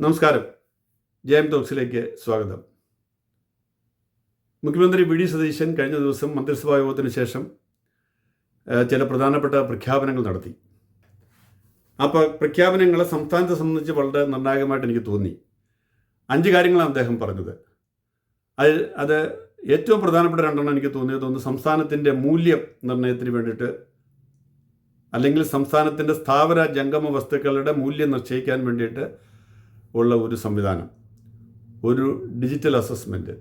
നമസ്കാരം. ജയം ടോക്സിലേക്ക് സ്വാഗതം. മുഖ്യമന്ത്രി വി ഡി സതീശൻ കഴിഞ്ഞ ദിവസം മന്ത്രിസഭാ യോഗത്തിന് ശേഷം ചില പ്രധാനപ്പെട്ട പ്രഖ്യാപനങ്ങൾ നടത്തി. ആ പ്രഖ്യാപനങ്ങളെ സംസ്ഥാനത്തെ സംബന്ധിച്ച് വളരെ നിർണായകമായിട്ട് എനിക്ക് തോന്നി. 5 കാര്യങ്ങളാണ് അദ്ദേഹം പറഞ്ഞത്. അത് ഏറ്റവും പ്രധാനപ്പെട്ട 2 എനിക്ക് തോന്നിയത്, ഒന്ന് സംസ്ഥാനത്തിൻ്റെ മൂല്യം നിർണ്ണയത്തിന് വേണ്ടിയിട്ട്, അല്ലെങ്കിൽ സംസ്ഥാനത്തിൻ്റെ സ്ഥാവര ജംഗമ വസ്തുക്കളുടെ മൂല്യം നിശ്ചയിക്കാൻ വേണ്ടിയിട്ട് ഉള്ള ഒരു സംവിധാനം, ഒരു ഡിജിറ്റൽ അസസ്മെൻറ്റ്.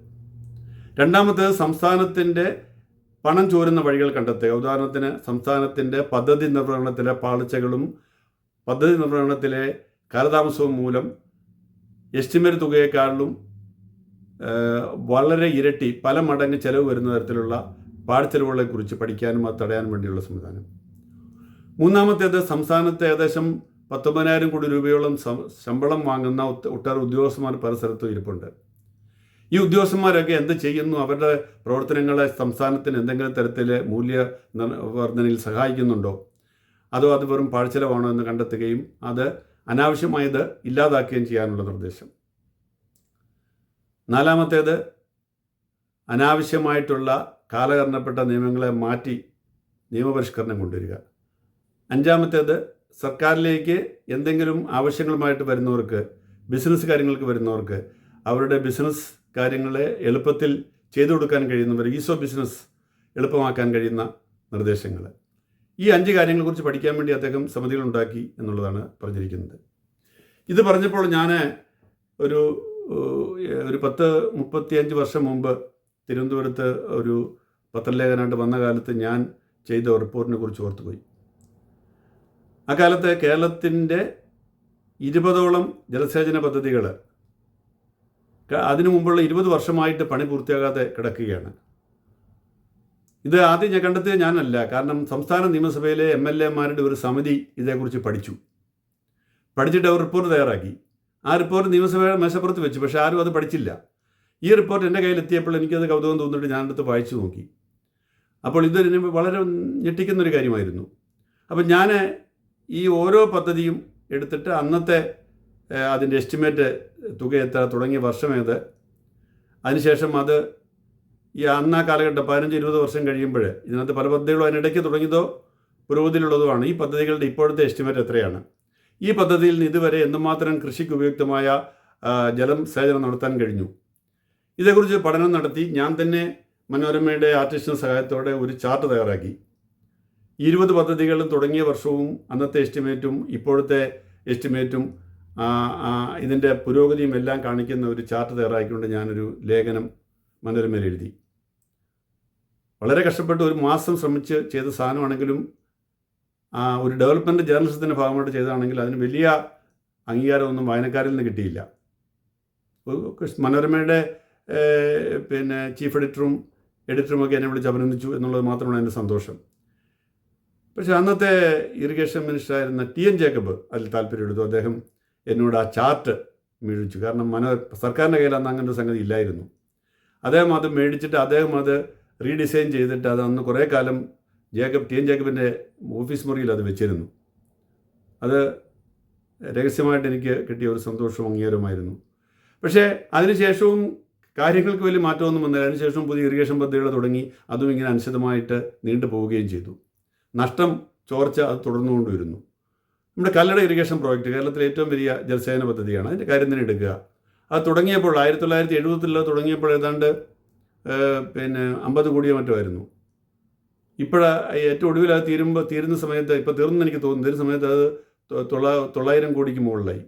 രണ്ടാമത്തേത് സംസ്ഥാനത്തിൻ്റെ പണം ചോരുന്ന വഴികൾ കണ്ടെത്തുക. ഉദാഹരണത്തിന് സംസ്ഥാനത്തിൻ്റെ പദ്ധതി നിർവഹണത്തിലെ പാളിച്ചകളും പദ്ധതി നിർവഹണത്തിലെ കാലതാമസവും മൂലം എസ്റ്റിമേറ്റ് തുകയെക്കാളും വളരെ ഇരട്ടി, പല മടങ്ങ് ചെലവ് വരുന്ന തരത്തിലുള്ള പാഴ്ചെലവുകളെക്കുറിച്ച് പഠിക്കാനും അത് തടയാനും വേണ്ടിയുള്ള സംവിധാനം. മൂന്നാമത്തേത് സംസ്ഥാനത്ത് ഏകദേശം 19,000 കോടി രൂപയോളം ശമ്പളം വാങ്ങുന്ന ഒട്ടേറെ ഉദ്യോഗസ്ഥന്മാർ പല സ്ഥലത്തും ഇരിപ്പുണ്ട്. ഈ ഉദ്യോഗസ്ഥന്മാരൊക്കെ എന്ത് ചെയ്യുന്നു? അവരുടെ പ്രവർത്തനങ്ങളെ സംസ്ഥാനത്തിന് എന്തെങ്കിലും തരത്തിൽ മൂല്യവർദ്ധനയിൽ സഹായിക്കുന്നുണ്ടോ, അതോ അത് വെറും പാഴ്ചെലവാണോ എന്ന് കണ്ടെത്തുകയും അത് അനാവശ്യമായത് ഇല്ലാതാക്കുകയും ചെയ്യാനുള്ള നിർദ്ദേശം. നാലാമത്തേത് അനാവശ്യമായിട്ടുള്ള കാലഹരണപ്പെട്ട നിയമങ്ങളെ മാറ്റി നിയമപരിഷ്കരണം കൊണ്ടുവരിക. അഞ്ചാമത്തേത് സർക്കാരിലേക്ക് എന്തെങ്കിലും ആവശ്യങ്ങളുമായിട്ട് വരുന്നവർക്ക്, ബിസിനസ് കാര്യങ്ങൾക്ക് വരുന്നവർക്ക് അവരുടെ ബിസിനസ് കാര്യങ്ങളെ എളുപ്പത്തിൽ ചെയ്തു കൊടുക്കാൻ കഴിയുന്നവർ, ഈസ് ഓഫ് ബിസിനസ് എളുപ്പമാക്കാൻ കഴിയുന്ന നിർദ്ദേശങ്ങൾ. ഈ 5 കാര്യങ്ങളെക്കുറിച്ച് പഠിക്കാൻ വേണ്ടി അദ്ദേഹം സമിതികളുണ്ടാക്കി എന്നുള്ളതാണ് പറഞ്ഞിരിക്കുന്നത്. ഇത് പറഞ്ഞപ്പോൾ ഞാൻ ഒരു 35 വർഷം മുമ്പ് തിരുവനന്തപുരത്ത് ഒരു പത്രലേഖനായിട്ട് വന്ന കാലത്ത് ഞാൻ ചെയ്ത റിപ്പോർട്ടിനെ കുറിച്ച് ഓർത്തുപോയി. അക്കാലത്ത് കേരളത്തിൻ്റെ 20ഓളം ജലസേചന പദ്ധതികൾ അതിനു മുമ്പുള്ള 20 വർഷമായിട്ട് പണി പൂർത്തിയാകാതെ കിടക്കുകയാണ്. ഇത് ആദ്യം ഞാൻ കണ്ടെത്തിയത് ഞാനല്ല. കാരണം സംസ്ഥാന നിയമസഭയിലെ MLA-മാരുടെ ഒരു സമിതി ഇതേക്കുറിച്ച് പഠിച്ചിട്ട് അവർ റിപ്പോർട്ട് തയ്യാറാക്കി. ആ റിപ്പോർട്ട് നിയമസഭയുടെ മേശപ്പുറത്ത് വെച്ചു. പക്ഷേ ആരും അത് പഠിച്ചില്ല. ഈ റിപ്പോർട്ട് എൻ്റെ കയ്യിലെത്തിയപ്പോൾ എനിക്കത് കൗതുകം തോന്നിയിട്ട് ഞാനെടുത്ത് വായിച്ചു നോക്കി. അപ്പോൾ ഇത് വളരെ ഞെട്ടിക്കുന്നൊരു കാര്യമായിരുന്നു. അപ്പം ഞാൻ ഈ ഓരോ പദ്ധതിയും എടുത്തിട്ട് അന്നത്തെ അതിൻ്റെ എസ്റ്റിമേറ്റ് തുക എത്ര, തുടങ്ങിയ വർഷമേത്, അതിനുശേഷം അത് അന്ന് ആ കാലഘട്ടം 15-20 വർഷം കഴിയുമ്പോൾ ഇതിനകത്ത് പല പദ്ധതികളും അതിനിടയ്ക്ക് തുടങ്ങിയതോ പുരോഗതിയിലുള്ളതുമാണ്. ഈ പദ്ധതികളുടെ ഇപ്പോഴത്തെ എസ്റ്റിമേറ്റ് എത്രയാണ്, ഈ പദ്ധതിയിൽ നിന്ന് ഇതുവരെ എന്തുമാത്രം കൃഷിക്ക് ഉപയുക്തമായ ജലസേചനം നടത്താൻ കഴിഞ്ഞു, ഇതേക്കുറിച്ച് പഠനം നടത്തി ഞാൻ തന്നെ മനോരമയുടെ ആർട്ടിസ്റ്റിൻ്റെ സഹായത്തോടെ ഒരു ചാർട്ട് തയ്യാറാക്കി. 20 പദ്ധതികളും തുടങ്ങിയ വർഷവും അന്നത്തെ എസ്റ്റിമേറ്റും ഇപ്പോഴത്തെ എസ്റ്റിമേറ്റും ഇതിൻ്റെ പുരോഗതിയും എല്ലാം കാണിക്കുന്ന ഒരു ചാർട്ട് തയ്യാറാക്കിക്കൊണ്ട് ഞാനൊരു ലേഖനം മനോരമയിൽ എഴുതി. വളരെ കഷ്ടപ്പെട്ട് 1 മാസം ശ്രമിച്ച് ചെയ്ത സാധനമാണെങ്കിലും ഒരു ഡെവലപ്മെൻറ്റ് ജേർണലിസത്തിൻ്റെ ഭാഗമായിട്ട് ചെയ്തതാണെങ്കിൽ അതിന് വലിയ അംഗീകാരമൊന്നും വായനക്കാരിൽ നിന്ന് കിട്ടിയില്ല. മനോരമയുടെ ചീഫ് എഡിറ്ററുമൊക്കെ എന്നെ വിളിച്ച് അഭിനന്ദിച്ചു എന്നുള്ളത് മാത്രമാണ് എൻ്റെ സന്തോഷം. പക്ഷേ അന്നത്തെ ഇറിഗേഷൻ മിനിസ്റ്ററായിരുന്ന TN ജേക്കബ് അതിൽ താല്പര്യമെടുത്തു. അദ്ദേഹം എന്നോട് ആ ചാർട്ട് മേടിച്ചു. കാരണം സർക്കാരിൻ്റെ കയ്യിൽ അന്ന് അങ്ങനെ ഒരു സംഗതി ഇല്ലായിരുന്നു. അദ്ദേഹം അത് മേടിച്ചിട്ട് അദ്ദേഹം അത് റീഡിസൈൻ ചെയ്തിട്ട് അത് അന്ന് കുറേ കാലം TN ജേക്കബിൻ്റെ ഓഫീസ് മുറിയിൽ അത് വെച്ചിരുന്നു. അത് രഹസ്യമായിട്ട് എനിക്ക് കിട്ടിയ ഒരു സന്തോഷവും അംഗീകാരമായിരുന്നു. പക്ഷേ അതിനുശേഷവും കാര്യങ്ങൾക്ക് വലിയ മാറ്റമൊന്നും വന്നില്ല. അതിനുശേഷം പുതിയ ഇറിഗേഷൻ പദ്ധതികൾ തുടങ്ങി. അതും ഇങ്ങനെ അനിശ്ചിതമായിട്ട് നീണ്ടു പോവുകയും ചെയ്തു. നഷ്ടം, ചോർച്ച അത് തുടർന്നുകൊണ്ടിരുന്നു. നമ്മുടെ കല്ലട ഇറിഗേഷൻ പ്രോജക്റ്റ് കേരളത്തിലെ ഏറ്റവും വലിയ ജലസേചന പദ്ധതിയാണ്. അതിൻ്റെ കാര്യം തന്നെ എടുക്കുക. അത് തുടങ്ങിയപ്പോൾ 1970 തുടങ്ങിയപ്പോൾ ഏതാണ്ട് 50 കോടിയോ മറ്റോ ആയിരുന്നു. ഏറ്റവും ഒടുവിൽ അത് തീരുന്ന സമയത്ത്, ഇപ്പോൾ തീർന്നെന്ന് എനിക്ക് തോന്നുന്നു, തീരുന്ന സമയത്ത് അത് 900 കോടിക്ക് മുകളിലായി.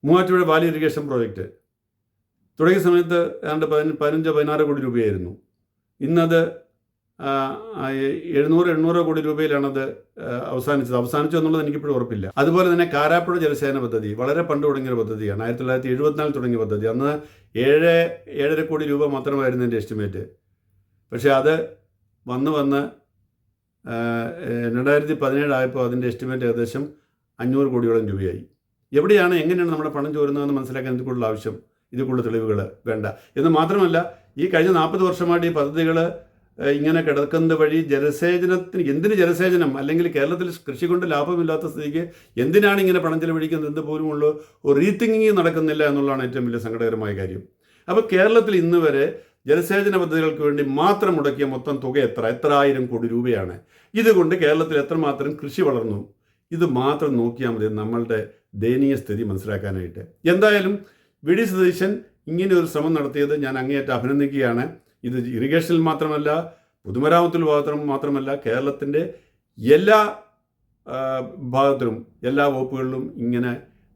മൂവാറ്റുപുഴ വാലി ഇറിഗേഷൻ പ്രോജക്റ്റ് തുടങ്ങിയ സമയത്ത് ഏതാണ്ട് 15-16 കോടി രൂപയായിരുന്നു. ഇന്നത് 700-800 കോടി രൂപയിലാണത് അവസാനിച്ചു എന്നുള്ളത് എനിക്കിപ്പോഴും ഉറപ്പില്ല. അതുപോലെ തന്നെ കാരാപ്പുഴ ജലസേചന പദ്ധതി വളരെ പണ്ട് തുടങ്ങിയ പദ്ധതിയാണ്. 1974 തുടങ്ങിയ പദ്ധതി. അന്ന് 7-7.5 കോടി രൂപ മാത്രമായിരുന്നു എൻ്റെ എസ്റ്റിമേറ്റ്. പക്ഷേ അത് വന്ന് 2017 ആയപ്പോൾ അതിൻ്റെ എസ്റ്റിമേറ്റ് ഏകദേശം 500 കോടിയോളം രൂപയായി. എങ്ങനെയാണ് നമ്മുടെ പണം ചോരുന്നതെന്ന് മനസ്സിലാക്കാൻ ഇതിനുള്ള ആവശ്യം, ഇതിനുള്ള തെളിവുകൾ വേണ്ട എന്ന് മാത്രമല്ല, ഈ കഴിഞ്ഞ 40 വർഷമായിട്ട് ഈ പദ്ധതികൾ ഇങ്ങനെ കിടക്കുന്നത് വഴി ജലസേചനത്തിന് എന്തിന് ജലസേചനം, അല്ലെങ്കിൽ കേരളത്തിൽ കൃഷി കൊണ്ട് ലാഭമില്ലാത്ത സ്ഥിതിക്ക് എന്തിനാണ് ഇങ്ങനെ പണം ചെലവഴിക്കുന്നത് എന്ന് പോലുമുള്ള ഒരു റീതിങ്കിങ് നടക്കുന്നില്ല എന്നുള്ളതാണ് ഏറ്റവും വലിയ സങ്കടകരമായ കാര്യം. അപ്പോൾ കേരളത്തിൽ ഇന്ന് വരെ ജലസേചന പദ്ധതികൾക്ക് വേണ്ടി മാത്രം മുടക്കിയ മൊത്തം തുക എത്ര ആയിരം കോടി രൂപയാണ്. ഇതുകൊണ്ട് കേരളത്തിൽ എത്രമാത്രം കൃഷി വളർന്നു, ഇത് മാത്രം നോക്കിയാൽ മതി നമ്മളുടെ ദയനീയ സ്ഥിതി മനസ്സിലാക്കാനായിട്ട്. എന്തായാലും വി ഡി സതീശൻ ഇങ്ങനെ ഒരു ശ്രമം നടത്തിയത് ഞാൻ അങ്ങേയറ്റം അഭിനന്ദിക്കുകയാണ്. ഇത് ഇറിഗേഷനിൽ മാത്രമല്ല, പൊതുമരാമത്തിൽ മാത്രമല്ല, കേരളത്തിൻ്റെ എല്ലാ ഭാഗത്തിലും എല്ലാ വകുപ്പുകളിലും ഇങ്ങനെ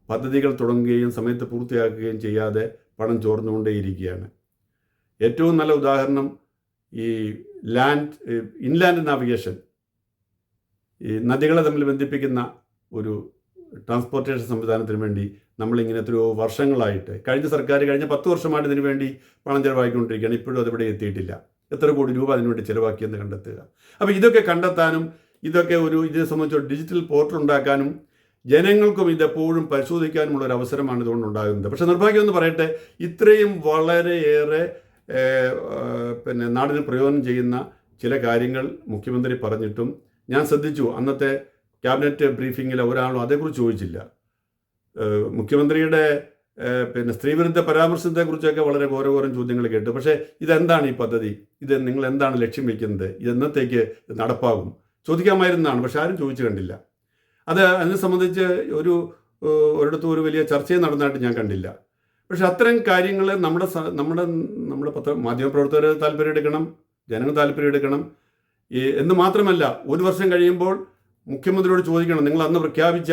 പദ്ധതികൾ തുടങ്ങുകയും സമയത്ത് പൂർത്തിയാക്കുകയും ചെയ്യാതെ പണം ചോർന്നുകൊണ്ടേയിരിക്കുകയാണ്. ഏറ്റവും നല്ല ഉദാഹരണം ഈ ഇൻലാൻഡ് നാവിഗേഷൻ, ഈ നദികളെ തമ്മിൽ ബന്ധിപ്പിക്കുന്ന ഒരു ട്രാൻസ്പോർട്ടേഷൻ സംവിധാനത്തിന് വേണ്ടി നമ്മളിങ്ങനെ എത്രയോ വർഷങ്ങളായിട്ട്, കഴിഞ്ഞ 10 വർഷമായിട്ട് ഇതിനു വേണ്ടി പണം ചിലവാക്കിക്കൊണ്ടിരിക്കുകയാണ്. ഇപ്പോഴും അതിവിടെ എത്തിയിട്ടില്ല. എത്ര കോടി രൂപ അതിനുവേണ്ടി ചിലവാക്കിയെന്ന് കണ്ടെത്തുക. അപ്പോൾ ഇതൊക്കെ കണ്ടെത്താനും ഇതിനെ സംബന്ധിച്ച് ഒരു ഡിജിറ്റൽ പോർട്ടൽ ഉണ്ടാക്കാനും ജനങ്ങൾക്കും ഇതെപ്പോഴും പരിശോധിക്കാനുമുള്ള ഒരു അവസരമാണ് ഇതുകൊണ്ട് ഉണ്ടാകുന്നത്. പക്ഷേ നിർഭാഗ്യം എന്ന് പറയട്ടെ, ഇത്രയും വളരെയേറെ നാടിന് പ്രയോജനം ചെയ്യുന്ന ചില കാര്യങ്ങൾ മുഖ്യമന്ത്രി പറഞ്ഞിട്ടും ഞാൻ ശ്രദ്ധിച്ചു, അന്നത്തെ ക്യാബിനറ്റ് ബ്രീഫിങ്ങിൽ ഒരാളും അതേക്കുറിച്ച് ചോദിച്ചില്ല. മുഖ്യമന്ത്രിയുടെ സ്ത്രീവിരുദ്ധ പരാമർശത്തെക്കുറിച്ചൊക്കെ വളരെ ഘോരഘോരം ചോദ്യങ്ങൾ കേട്ടു. പക്ഷേ ഇതെന്താണ് ഈ പദ്ധതി, ഇത് നിങ്ങൾ എന്താണ് ലക്ഷ്യം വയ്ക്കുന്നത്, ഇത് എന്നത്തേക്ക് നടപ്പാകും ചോദിക്കാമായിരുന്നതാണ്. പക്ഷെ ആരും ചോദിച്ചു കണ്ടില്ല. അതിനെ സംബന്ധിച്ച് ഒരിടത്തും ഒരു വലിയ ചർച്ചയും നടന്നതായിട്ട് ഞാൻ കണ്ടില്ല. പക്ഷെ അത്തരം കാര്യങ്ങൾ നമ്മുടെ മാധ്യമപ്രവർത്തകർ താല്പര്യമെടുക്കണം, ജനങ്ങൾ താല്പര്യമെടുക്കണം. എന്ന് മാത്രമല്ല, ഒരു വർഷം കഴിയുമ്പോൾ മുഖ്യമന്ത്രിയോട് ചോദിക്കണം, നിങ്ങൾ അന്ന് പ്രഖ്യാപിച്ച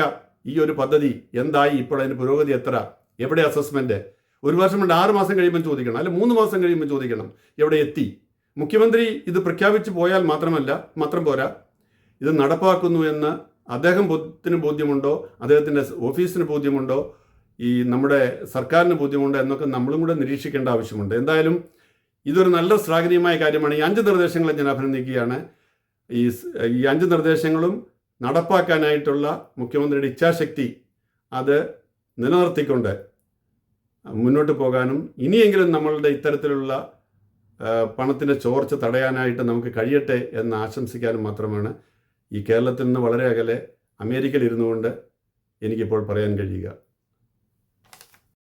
ഈ ഒരു പദ്ധതി എന്തായി, ഇപ്പോൾ അതിന് പുരോഗതി എത്ര, എവിടെ അസസ്മെൻറ്റ്. ഒരു വർഷം കൊണ്ട് 6 മാസം കഴിയുമ്പോൾ ചോദിക്കണം, അല്ല 3 മാസം കഴിയുമ്പോൾ ചോദിക്കണം എവിടെ എത്തി. മുഖ്യമന്ത്രി ഇത് പ്രഖ്യാപിച്ച് പോയാൽ മാത്രം പോരാ, ഇത് നടപ്പാക്കുന്നു എന്ന് അദ്ദേഹത്തിന് ബോധ്യമുണ്ടോ, അദ്ദേഹത്തിൻ്റെ ഓഫീസിന് ബോധ്യമുണ്ടോ, ഈ നമ്മുടെ സർക്കാരിന് ബോധ്യമുണ്ടോ എന്നൊക്കെ നമ്മളും കൂടെ നിരീക്ഷിക്കേണ്ട ആവശ്യമുണ്ട്. എന്തായാലും ഇതൊരു നല്ല ശ്ലാഘനീയമായ കാര്യമാണ്. ഈ 5 നിർദ്ദേശങ്ങളെ ഞാൻ അഭിനന്ദിക്കുകയാണ്. ഈ 5 നിർദ്ദേശങ്ങളും നടപ്പാക്കാനായിട്ടുള്ള മുഖ്യമന്ത്രിയുടെ ഇച്ഛാശക്തി അത് നിലനിർത്തിക്കൊണ്ട് മുന്നോട്ട് പോകാനും ഇനിയെങ്കിലും നമ്മളുടെ ഇത്തരത്തിലുള്ള പണത്തിൻ്റെ ചോർച്ച തടയാനായിട്ട് നമുക്ക് കഴിയട്ടെ എന്ന് ആശംസിക്കാനും മാത്രമാണ് ഈ കേരളത്തിൽ നിന്ന് വളരെ അകലെ അമേരിക്കയിൽ ഇരുന്നുകൊണ്ട് എനിക്കിപ്പോൾ പറയാൻ കഴിയുക.